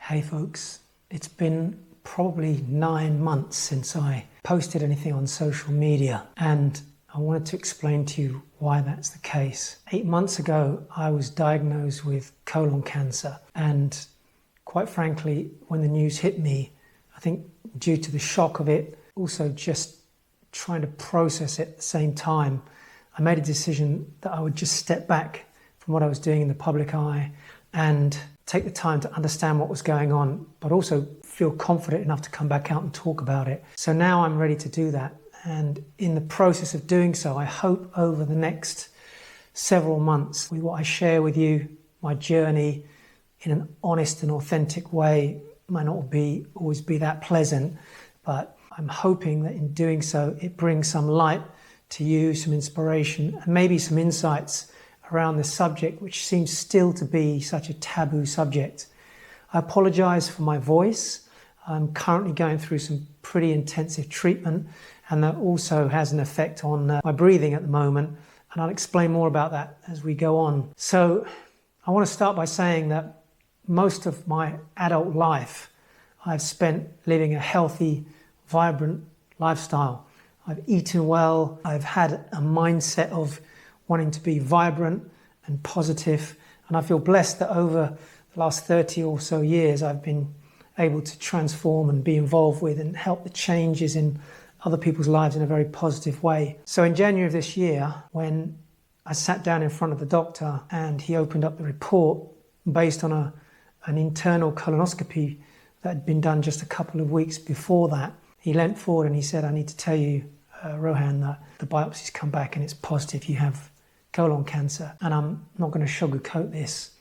Hey folks, it's been probably 9 months since I posted anything on social media, and I wanted to explain to you why that's the case. 8 months ago, I was diagnosed with colon cancer, and quite frankly, when the news hit me, I think due to the shock of it, also just trying to process it at the same time, I made a decision that I would just step back from what I was doing in the public eye and take the time to understand what was going on, but also feel confident enough to come back out and talk about it. So now I'm ready to do that. And in the process of doing so, I hope over the next several months, with what I share with you, my journey in an honest and authentic way, might not always be that pleasant, but I'm hoping that in doing so, it brings some light to you, some inspiration, and maybe some insights around the subject, which seems still to be such a taboo subject. I apologize for my voice. I'm currently going through some pretty intensive treatment, and that also has an effect on my breathing at the moment, and I'll explain more about that as we go on. So I want to start by saying that most of my adult life I've spent living a healthy, vibrant lifestyle. I've eaten well, I've had a mindset of wanting to be vibrant and positive, and I feel blessed that over the last 30 or so years I've been able to transform and be involved with and help the changes in other people's lives in a very positive way. So in January of this year, when I sat down in front of the doctor and he opened up the report based on an internal colonoscopy that had been done just a couple of weeks before that, he leant forward and he said, "I need to tell you, Rohan, that the biopsy's come back and it's positive. You have colon cancer." And I'm not going to sugarcoat this.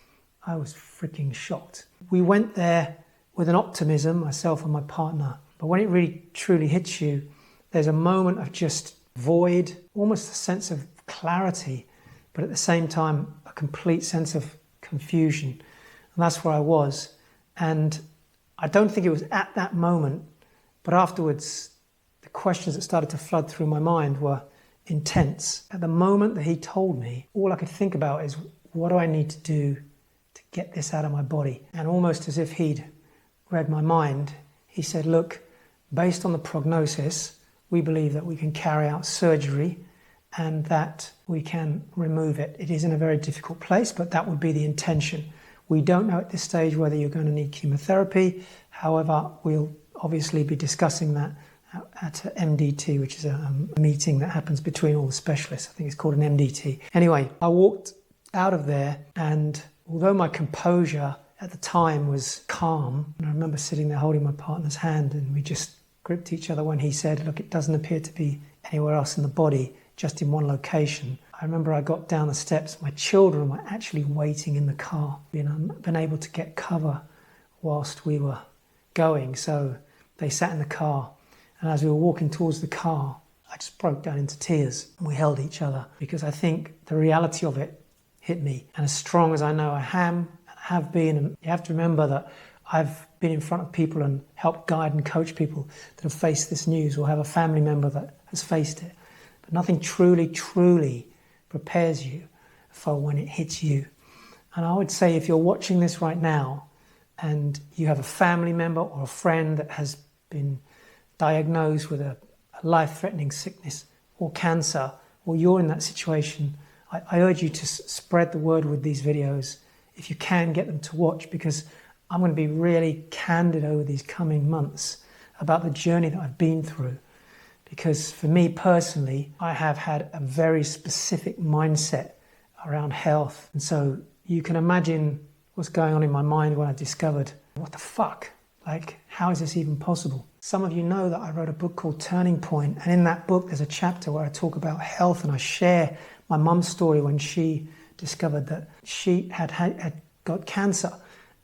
I was freaking shocked. We went there with an optimism, myself and my partner. But when it really truly hits you, there's a moment of just void, almost a sense of clarity, but at the same time, a complete sense of confusion. And that's where I was. And I don't think it was at that moment, but afterwards, the questions that started to flood through my mind were intense. At the moment that he told me, all I could think about is, what do I need to do to get this out of my body? And almost as if he'd read my mind, he said, "Look, based on the prognosis, we believe that we can carry out surgery and that we can remove it. It is in a very difficult place, but that would be the intention. We don't know at this stage whether you're going to need chemotherapy. However, we'll obviously be discussing that at MDT, which is a meeting that happens between all the specialists. I think it's called an MDT. Anyway, I walked out of there, and although my composure at the time was calm, and I remember sitting there holding my partner's hand, and we just gripped each other when he said, "Look, it doesn't appear to be anywhere else in the body, just in one location." I remember I got down the steps. My children were actually waiting in the car. I'd been able to get cover whilst we were going, so they sat in the car. And as we were walking towards the car, I just broke down into tears. And we held each other because I think the reality of it hit me. And as strong as I know I am and have been, and you have to remember that I've been in front of people and helped guide and coach people that have faced this news or have a family member that has faced it. But nothing truly prepares you for when it hits you. And I would say if you're watching this right now and you have a family member or a friend that has been diagnosed with a life-threatening sickness or cancer, or you're in that situation, I urge you to spread the word with these videos if you can get them to watch, because I'm going to be really candid over these coming months about the journey that I've been through. Because for me personally, I have had a very specific mindset around health. And so you can imagine what's going on in my mind when I discovered, what the fuck? Like, how is this even possible? Some of you know that I wrote a book called Turning Point, and in that book there's a chapter where I talk about health, and I share my mum's story when she discovered that she had got cancer.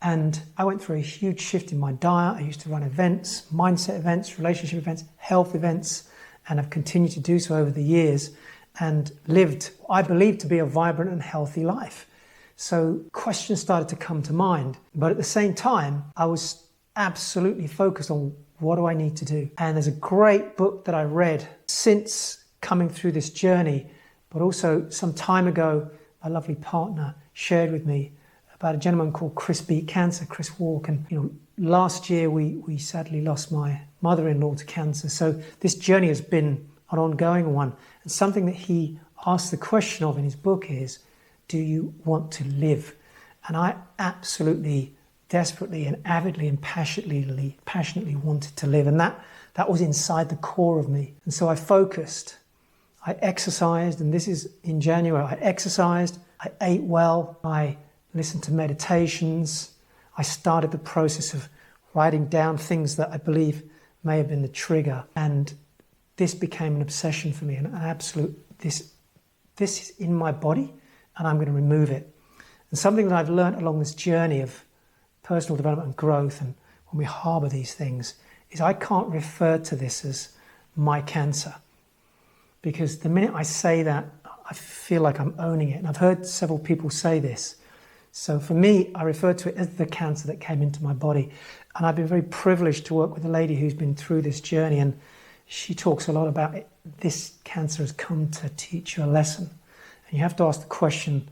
And I went through a huge shift in my diet. I used to run events, mindset events, relationship events, health events, and I've continued to do so over the years and lived, I believe, to be a vibrant and healthy life. So questions started to come to mind, but at the same time, I was absolutely focused on, what do I need to do? And there's a great book that I read since coming through this journey, but also some time ago, my lovely partner shared with me about a gentleman called Chris Beat Cancer, Chris Walk. And last year we sadly lost my mother-in-law to cancer. So this journey has been an ongoing one. And something that he asked the question of in his book is, do you want to live? And I absolutely, desperately and avidly and passionately wanted to live. And that was inside the core of me. And so I focused, I exercised, and this is in January. I exercised, I ate well, I listened to meditations, I started the process of writing down things that I believe may have been the trigger. And this became an obsession for me, an absolute, this is in my body and I'm going to remove it. And something that I've learned along this journey of personal development and growth, and when we harbour these things, is I can't refer to this as my cancer. Because the minute I say that, I feel like I'm owning it. And I've heard several people say this. So for me, I refer to it as the cancer that came into my body. And I've been very privileged to work with a lady who's been through this journey, and she talks a lot about it. This cancer has come to teach you a lesson. And you have to ask the question,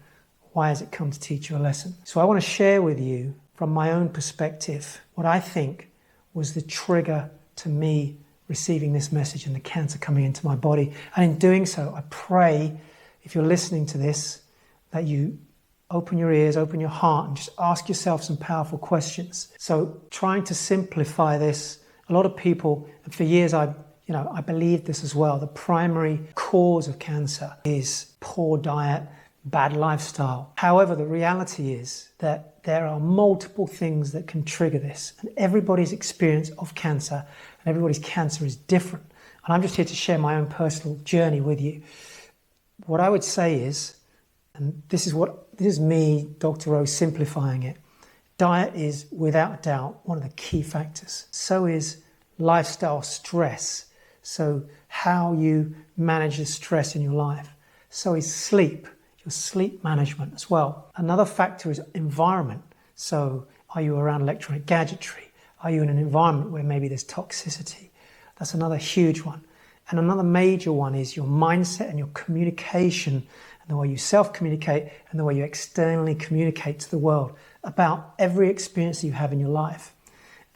why has it come to teach you a lesson? So I want to share with you, from my own perspective, what I think was the trigger to me receiving this message and the cancer coming into my body. And in doing so, I pray, if you're listening to this, that you open your ears, open your heart, and just ask yourself some powerful questions. So trying to simplify this, a lot of people, and for years I believed this as well, the primary cause of cancer is poor diet, bad lifestyle. However, the reality is that there are multiple things that can trigger this, and everybody's experience of cancer and everybody's cancer is different. And I'm just here to share my own personal journey with you. What I would say is, and this is me, Dr. O, simplifying it. Diet is without doubt one of the key factors. So is lifestyle stress. So how you manage the stress in your life. So is sleep, your sleep management as well. Another factor is environment. So are you around electronic gadgetry? Are you in an environment where maybe there's toxicity? That's another huge one. And another major one is your mindset and your communication, and the way you self-communicate and the way you externally communicate to the world about every experience that you have in your life.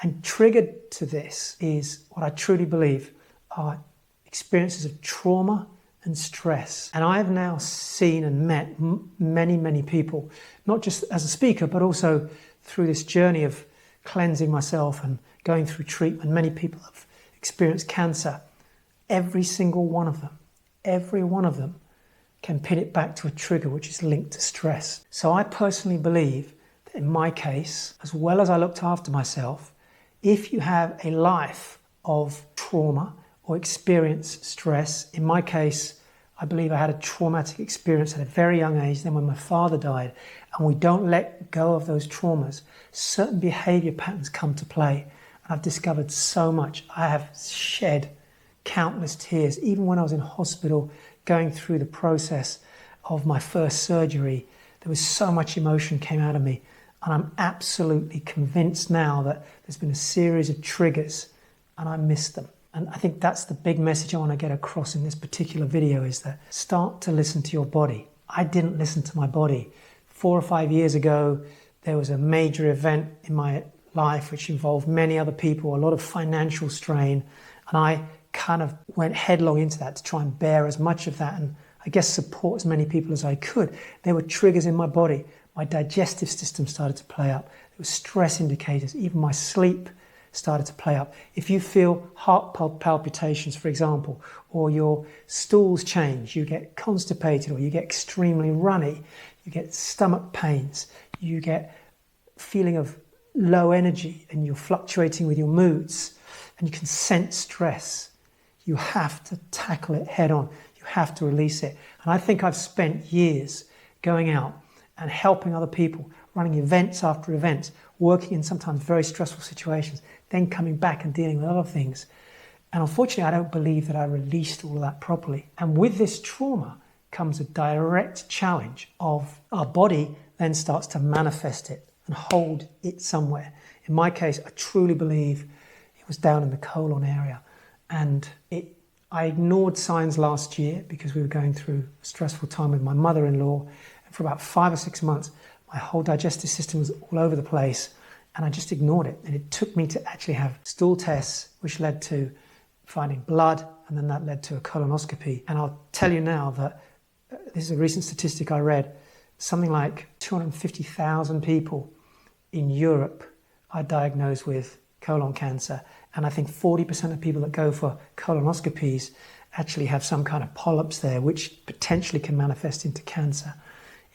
And triggered to this is what I truly believe are experiences of trauma and stress. And I've now seen and met many, many people, not just as a speaker, but also through this journey of cleansing myself and going through treatment. Many people have experienced cancer. Every single one of them can pin it back to a trigger which is linked to stress. So I personally believe that in my case, as well as I looked after myself, if you have a life of trauma or experience stress, in my case, I believe I had a traumatic experience at a very young age, then when my father died, and we don't let go of those traumas, certain behavior patterns come to play. And I've discovered so much. I have shed countless tears, even when I was in hospital going through the process of my first surgery. There was so much emotion came out of me, and I'm absolutely convinced now that there's been a series of triggers and I missed them. And I think that's the big message I want to get across in this particular video, is that start to listen to your body. I didn't listen to my body. 4 or 5 years ago, there was a major event in my life which involved many other people, a lot of financial strain, and I kind of went headlong into that to try and bear as much of that and I guess support as many people as I could. There were triggers in my body. My digestive system started to play up. There were stress indicators. Even my sleep started to play up. If you feel heart palpitations, for example, or your stools change, you get constipated or you get extremely runny, you get stomach pains, you get feeling of low energy and you're fluctuating with your moods and you can sense stress, you have to tackle it head on. You have to release it. And I think I've spent years going out and helping other people, running events after events, working in sometimes very stressful situations, then coming back and dealing with other things. And unfortunately, I don't believe that I released all of that properly. And with this trauma comes a direct challenge of our body then starts to manifest it and hold it somewhere. In my case, I truly believe it was down in the colon area. And I ignored signs last year because we were going through a stressful time with my mother-in-law. And for about 5 or 6 months, my whole digestive system was all over the place. And I just ignored it. And it took me to actually have stool tests, which led to finding blood, and then that led to a colonoscopy. And I'll tell you now that this is a recent statistic I read, something like 250,000 people in Europe are diagnosed with colon cancer. And I think 40% of people that go for colonoscopies actually have some kind of polyps there, which potentially can manifest into cancer.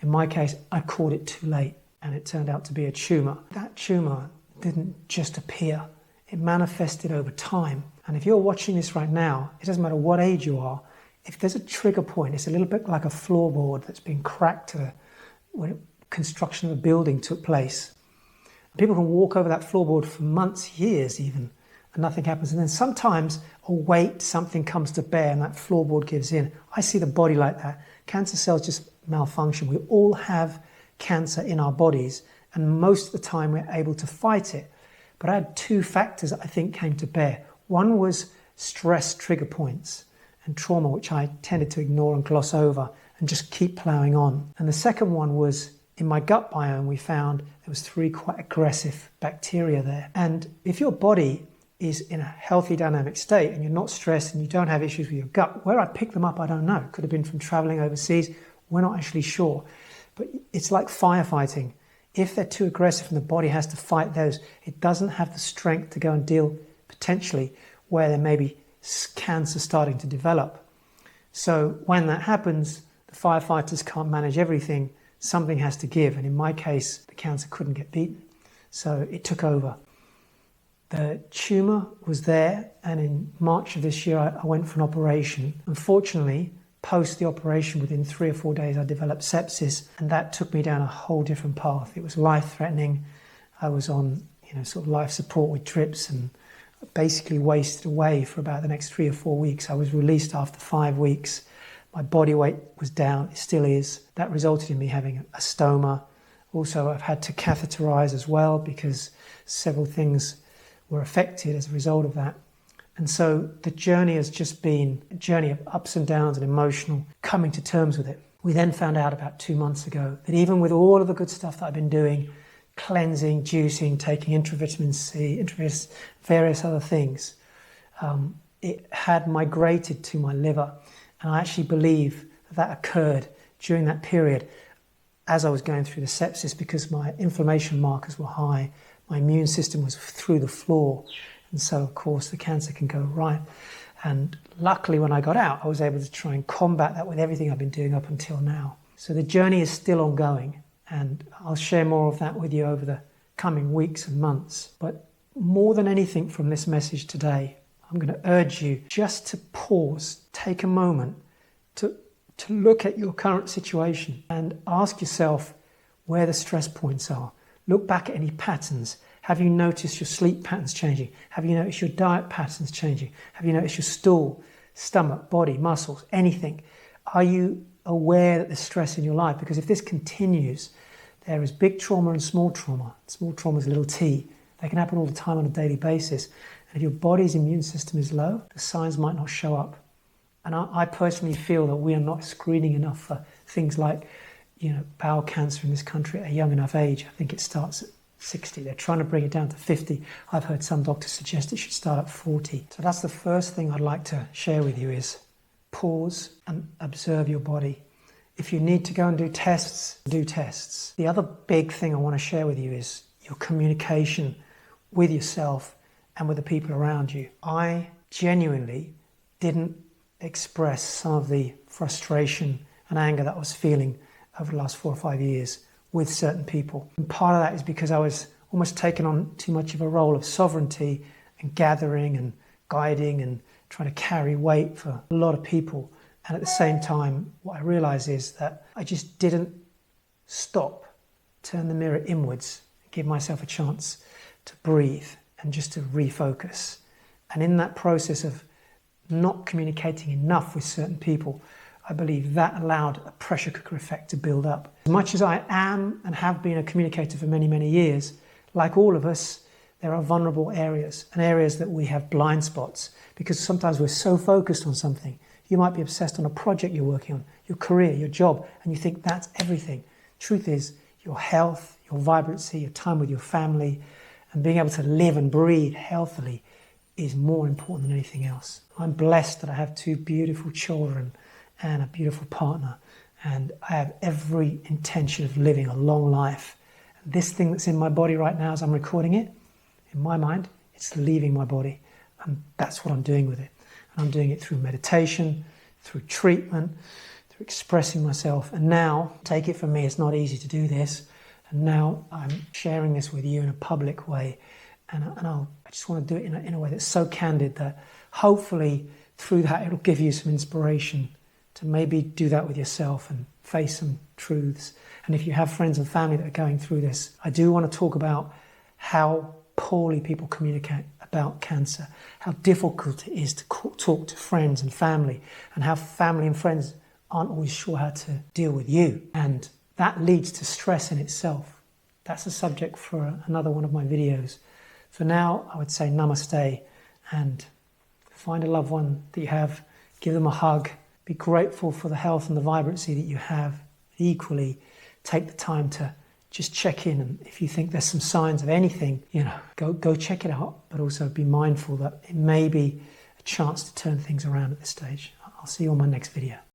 In my case, I caught it too late, and it turned out to be a tumour. That tumour didn't just appear, it manifested over time. And if you're watching this right now, it doesn't matter what age you are, if there's a trigger point, it's a little bit like a floorboard that's been cracked when construction of a building took place. People can walk over that floorboard for months, years even, and nothing happens. And then sometimes a weight, something comes to bear and that floorboard gives in. I see the body like that. Cancer cells just malfunction. We all have cancer in our bodies, and most of the time we're able to fight it. But I had two factors that I think came to bear. One was stress trigger points and trauma, which I tended to ignore and gloss over and just keep ploughing on. And the second one was in my gut biome, we found there was 3 quite aggressive bacteria there. And if your body is in a healthy dynamic state and you're not stressed and you don't have issues with your gut, where I picked them up, I don't know. It could have been from traveling overseas. We're not actually sure. But it's like firefighting. If they're too aggressive and the body has to fight those, it doesn't have the strength to go and deal potentially where there may be cancer starting to develop. So when that happens, the firefighters can't manage everything. Something has to give. And in my case, the cancer couldn't get beaten. So it took over. The tumour was there, and in March of this year, I went for an operation. Unfortunately, post the operation, within 3 or 4 days, I developed sepsis, and that took me down a whole different path. It was life-threatening. I was on, sort of life support with drips and basically wasted away for about the next 3 or 4 weeks. I was released after 5 weeks. My body weight was down, it still is. That resulted in me having a stoma. Also, I've had to catheterize as well because several things were affected as a result of that. And so the journey has just been a journey of ups and downs and emotional coming to terms with it. We then found out about 2 months ago that even with all of the good stuff that I've been doing, cleansing, juicing, taking intravitamin C, various other things, it had migrated to my liver. And I actually believe that occurred during that period as I was going through the sepsis, because my inflammation markers were high, my immune system was through the floor, and so of course the cancer can go right. And luckily when I got out, I was able to try and combat that with everything I've been doing up until now. So the journey is still ongoing, and I'll share more of that with you over the coming weeks and months. But more than anything from this message today, I'm going to urge you just to pause, take a moment to look at your current situation and ask yourself where the stress points are. Look back at any patterns. Have you noticed your sleep patterns changing? Have you noticed your diet patterns changing? Have you noticed your stool, stomach, body, muscles, anything? Are you aware that there's stress in your life? Because if this continues, there is big trauma and small trauma. Small trauma is a little t. They can happen all the time on a daily basis. And if your body's immune system is low, the signs might not show up. And I personally feel that we are not screening enough for things like, bowel cancer in this country at a young enough age. I think it starts at 60. They're trying to bring it down to 50. I've heard some doctors suggest it should start at 40. So that's the first thing I'd like to share with you is pause and observe your body. If you need to go and do tests, do tests. The other big thing I want to share with you is your communication with yourself and with the people around you. I genuinely didn't express some of the frustration and anger that I was feeling over the last 4 or 5 years with certain people. And part of that is because I was almost taking on too much of a role of sovereignty and gathering and guiding and trying to carry weight for a lot of people. And at the same time, what I realized is that I just didn't stop, turn the mirror inwards, give myself a chance to breathe and just to refocus. And in that process of not communicating enough with certain people, I believe that allowed a pressure cooker effect to build up. As much as I am and have been a communicator for many, many years, like all of us, there are vulnerable areas and areas that we have blind spots because sometimes we're so focused on something. You might be obsessed on a project you're working on, your career, your job, and you think that's everything. Truth is, your health, your vibrancy, your time with your family, and being able to live and breathe healthily is more important than anything else. I'm blessed that I have 2 beautiful children and a beautiful partner, and I have every intention of living a long life. And this thing that's in my body right now as I'm recording it, in my mind, it's leaving my body, and that's what I'm doing with it. And I'm doing it through meditation, through treatment, through expressing myself. And now, take it from me, it's not easy to do this. And now I'm sharing this with you in a public way. And I just want to do it in a way that's so candid that hopefully through that it'll give you some inspiration to maybe do that with yourself and face some truths. And if you have friends and family that are going through this, I do want to talk about how poorly people communicate about cancer, how difficult it is to talk to friends and family, and how family and friends aren't always sure how to deal with you. And that leads to stress in itself. That's a subject for another one of my videos. For now, I would say namaste, and find a loved one that you have, give them a hug, be grateful for the health and the vibrancy that you have. Equally, take the time to just check in, and if you think there's some signs of anything, go check it out, but also be mindful that it may be a chance to turn things around at this stage. I'll see you on my next video.